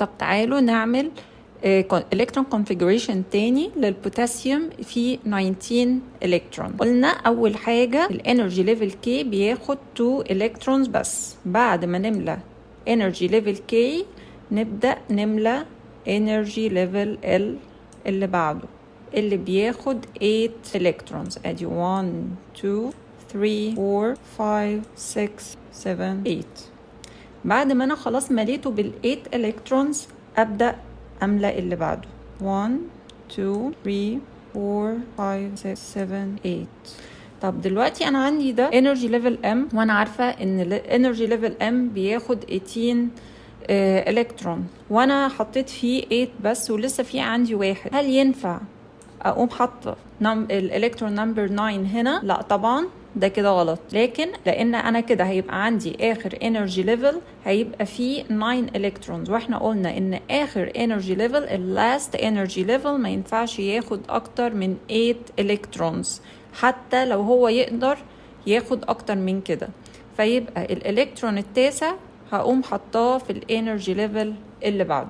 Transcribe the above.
طب تعالوا نعمل الكترون كونفيجريشن تاني للبوتاسيوم في 19 الكترون. قلنا اول حاجه الانرجي ليفل كي بياخد 2 الكترونز بس. بعد ما نملى انرجي ليفل كي نبدا نملى انرجي ليفل ال اللي بعده اللي بياخد 8 الكترونز. ادي 1 2 3 4 5 6 7 8. بعد ما انا خلاص مليته بال8 الكترونز ابدا املأ اللي بعده 1 2 3 4 5 6 7 8. طب دلوقتي انا عندي ده energy level M وانا عارفه ان energy level M بياخد 18 الكترون وانا حطيت فيه 8 بس ولسه في عندي واحد. هل ينفع اقوم حاطه الالكترون نمبر 9 هنا؟ لا طبعا، ده كده غلط. لكن لان انا كده هيبقى عندي اخر انرجي ليفل هيبقى فيه 9 الكترونز، واحنا قلنا ان اخر انرجي ليفل اللاست انرجي ليفل ما ينفعش ياخد اكتر من 8 الكترونز حتى لو هو يقدر ياخد اكتر من كده. فيبقى الالكترون التاسع هقوم حطاه في الانرجي ليفل اللي بعده.